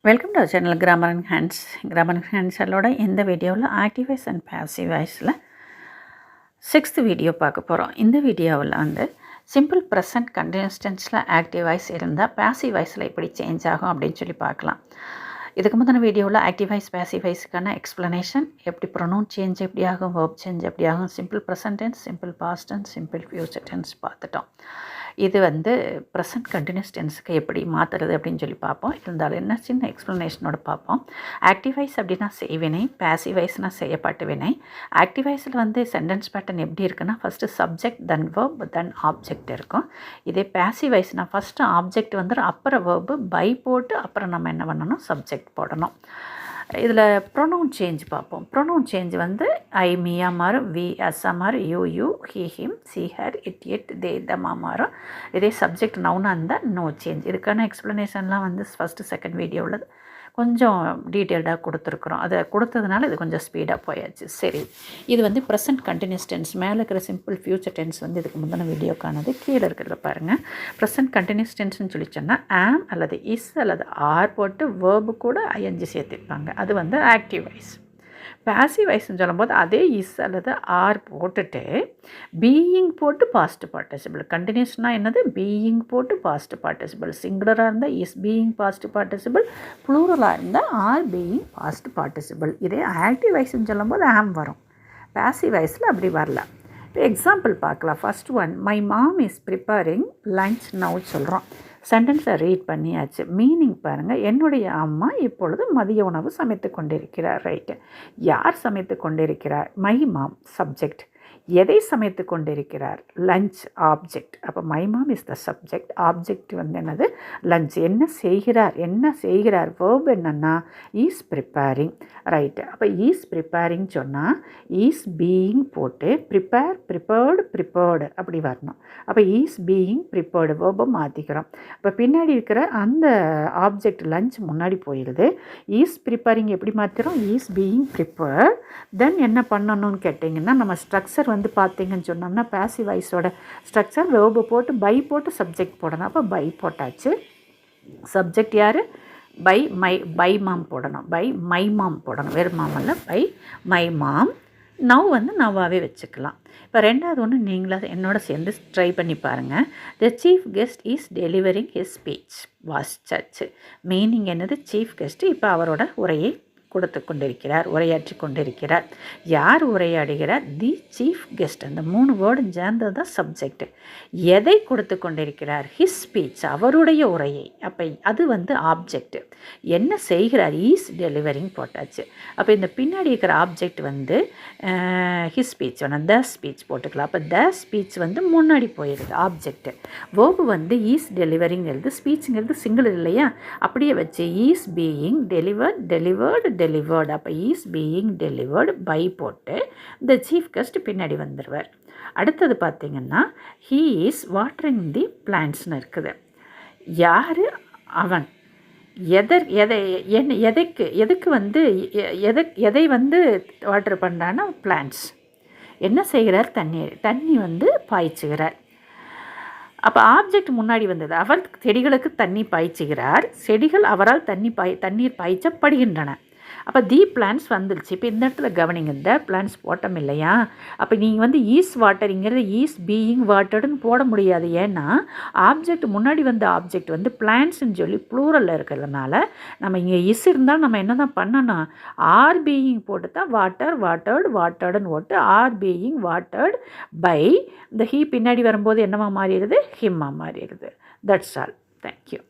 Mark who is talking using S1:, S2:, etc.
S1: Welcome to our channel grammar and hands. Grammar and ஹேண்ட்ஸோட இந்த வீடியோவில் ஆக்டிவ் வாய்ஸ் அண்ட் பாசிவ் வாய்ஸில் 6th video பார்க்க போகிறோம். இந்த வீடியோவில் சிம்பிள் ப்ரெசன்ட் கண்டினியூஸ் டென்ஸில் ஆக்டிவ் வாய்ஸ் இருந்தால் பாசிவ் வாய்ஸில் எப்படி சேஞ்ச் ஆகும் அப்படின்னு சொல்லி பார்க்கலாம். இதுக்கு முந்தின வீடியோவில் ஆக்டிவ் வாய்ஸ் பாசிவ் வாய்ஸுக்கான எக்ஸ்ப்ளனேஷன், எப்படி ப்ரொனவுன் சேஞ்ச் எப்படி ஆகும், வெர்ப் சேஞ்ச் எப்படி ஆகும், simple present tense, simple past tense, simple future tense பார்த்துட்டோம். இது ப்ரெசன்ட் கண்டினியூஸ் டென்ஸுக்கு எப்படி மாற்றுறது அப்படின்னு சொல்லி பார்ப்போம். இருந்தாலும் என்ன சின்ன எக்ஸ்ப்ளனேஷனோட பார்ப்போம். ஆக்டிவ் வாய்ஸ் அப்படின்னா செய்வினை, பாசிவ் வாய்ஸ்னால் செய்யப்பட்ட வினை. ஆக்டிவ் வாய்ஸில் சென்டென்ஸ் பேட்டர்ன் எப்படி இருக்குன்னா first subject then verb then object இருக்கும். இதே பாசிவ் வாய்ஸ்னால் ஃபஸ்ட்டு ஆப்ஜெக்ட் அப்புறம் வெர்பு பை போட்டு அப்புறம் நம்ம என்ன பண்ணணும், சப்ஜெக்ட் போடணும். இதில் ப்ரொனவுன் சேஞ்ச் பார்ப்போம். ப்ரொனவுன் சேஞ்ச் ஐ மீயா மாறும், வி அஸ்ஸா மாறும், you he him she her it it they தமா மாறும். இதே சப்ஜெக்ட் நவுனாக இருந்தால் நோ சேஞ்ச். இதுக்கான எக்ஸ்ப்ளனேஷன்லாம் ஃபஸ்ட்டு செகண்ட் வீடியோவில் கொஞ்சம் டீட்டெயில்டாக கொடுத்துருக்குறோம். அதை கொடுத்ததுனால இது கொஞ்சம் ஸ்பீடாக போயாச்சு. சரி, இது ப்ரெசன்ட் கண்டினியூஸ் டென்ஸ். மேலே இருக்கிற சிம்பிள் ஃபியூச்சர் டென்ஸ் இதுக்கு முந்தின வீடியோக்கானது. கீழே இருக்கிறத பாருங்கள். ப்ரெசன்ட் கண்டினியூஸ் டென்ஸ்னு சொல்லி சொன்னால் ஆம் அல்லது இஸ் அல்லது ஆர் போட்டு வேர்பு கூட ஐஎன்ஜி சேர்த்துப்பாங்க. அது ஆக்டிவ் வாய்ஸ். பாசிவ் வாய்ஸ்ன்னு சொல்லும்போது அதே இஸ் அல்லது ஆர் போட்டுட்டு பீயிங் போட்டு பாஸ்ட் பார்ட்டிசிபிள். கண்டினியூஸ்னால் என்னது, பீயிங் போட்டு பாஸ்ட் பார்ட்டிசிபிள். சிங்குலராக இருந்தால் இஸ் பீயிங் பாஸ்ட் பார்ட்டிசிபிள், ப்ளூரலாக இருந்தால் ஆர் பீயிங் பாஸ்ட் பார்ட்டிசிபிள். இதே ஆக்டிவ் வாய்ஸ்ன்னு சொல்லும்போது ஆம் வரும். பாசிவ் வாய்ஸில் அப்படி வரல. இப்போ எக்ஸாம்பிள் பார்க்கலாம். First one, my mom is preparing lunch now சொல்கிறோம். சென்டென்ஸை ரீட் பண்ணியாச்சு. மீனிங் பாருங்கள். என்னுடைய அம்மா இப்பொழுது மதிய உணவு சமைத்து கொண்டிருக்கிறார். ரைட்டு. யார் சமைத்து கொண்டிருக்கிறார்? My mom subject. எதை சமைத்து கொண்டிருக்கிறார்? Lunch object. அப்போ my mom is the subject. Object என்னது, லஞ்ச். என்ன செய்கிறார் வேர்ப் என்னன்னா ஈஸ் ப்ரிப்பேரிங். ரைட்டு. அப்போ ஈஸ் ப்ரிப்பேரிங் சொன்னால் ஈஸ் பீயிங் போட்டு ப்ரிப்பேர்டு அப்படி வரணும். அப்போ ஈஸ் பீயிங் ப்ரிப்பேர்டு வேர்பை மாற்றிக்கிறோம். இப்போ பின்னாடி இருக்கிற அந்த ஆப்ஜெக்ட் லஞ்ச் முன்னாடி போயிடுது. ஈஸ் ப்ரிப்பேரிங் எப்படி மாற்றிடும், ஈஸ் பீயிங் ப்ரிப்பேர்ட். தென் என்ன பண்ணணும்னு கேட்டிங்கன்னா, நம்ம ஸ்ட்ரக்சர் பார்த்திங்கன்னு சொன்னோம்னா பாசிவ் வாய்ஸோட ஸ்ட்ரக்சர் வேர்பு போட்டு பை போட்டு சப்ஜெக்ட் போடணும். அப்போ பை போட்டாச்சு. சப்ஜெக்ட் யார்? பை மாம் போடணும். பை மை மாம் போடணும். வேறு மாமல்ல, பை மை மாம். நவ் நவ்வாகவே வச்சுக்கலாம். இப்போ ரெண்டாவது ஒன்று நீங்களாக என்னோட சேர்ந்து ட்ரை பண்ணி பாருங்கள். The chief guest is delivering his speech was church. மீனிங் என்னது, சீஃப் கெஸ்ட்டு இப்போ அவரோட உரையை உரையாற்றி கொண்டிருக்கிறார். யார் உரையாடுகிறார்? The chief guest. அந்த 3 வேர்டும் சேர்ந்தது தான் சப்ஜெக்ட். எதை கொடுத்து கொண்டிருக்கிறார்? ஹிஸ் ஸ்பீச், அவருடைய உரையை. அப்போ அது ஆப்ஜெக்ட். என்ன செய்கிறார்? ஈஸ் டெலிவரிங் போட்டாச்சு. அப்போ இந்த பின்னாடி இருக்கிற ஆப்ஜெக்ட் ஹிஸ் ஸ்பீச் வேணும், த ஸ்பீச் போட்டுக்கலாம். அப்போ த ஸ்பீச் முன்னாடி போயிடுது ஆப்ஜெக்ட். வேர்பு ஈஸ் டெலிவரிங்கிறது, ஸ்பீச்சுங்கிறது சிங்கிள் இல்லையா, அப்படியே வச்சு ஈஸ் பீயிங் டெலிவர்டு. அப்போ ஈஸ் பீயிங் டெலிவர்டு பை போட்டு த சீஃப் கெஸ்ட் பின்னாடி வந்துடுவார். அடுத்தது பார்த்திங்கன்னா ஹீ இஸ் வாட்டரிங் தி பிளான்ட்ஸ்னு இருக்குது. யார்? அவன். எதை வாட்டர் பண்ணுறான்னா பிளான்ட்ஸ். என்ன செய்கிறார்? தண்ணி பாய்ச்சுகிறார். அப்போ ஆப்ஜெக்ட் முன்னாடி வந்தது. அவர் செடிகளுக்கு தண்ணி பாய்ச்சுகிறார். செடிகள் அவரால் தண்ணீர் பாய்ச்சப்படுகின்றன. அப்போ தி பிளான்ஸ் வந்துருச்சு. இப்போ இந்த இடத்துல கவனிங்க, த பிளான்ஸ் போட்டோம் இல்லையா. அப்போ நீங்கள் ஈஸ் வாட்டரிங்கிறது ஈஸ் பீயிங் வாட்டர்டுன்னு போட முடியாது. ஏன்னா ஆப்ஜெக்ட் முன்னாடி ஆப்ஜெக்ட் பிளான்ஸ்ன்னு சொல்லி ப்ளூரலில் இருக்கிறதுனால நம்ம இங்கே இஸ் இருந்தால் நம்ம என்ன தான் பண்ணணும், ஆர் பீயிங் போட்டு தான் வாட்டர்டுன்னு போட்டு ஆர் பீயிங் வாட்டர்டு பை இந்த ஹீ பின்னாடி வரும்போது என்னவா மாறிடுது, ஹிம்மா மாறிடுது. That's all. தேங்க்யூ.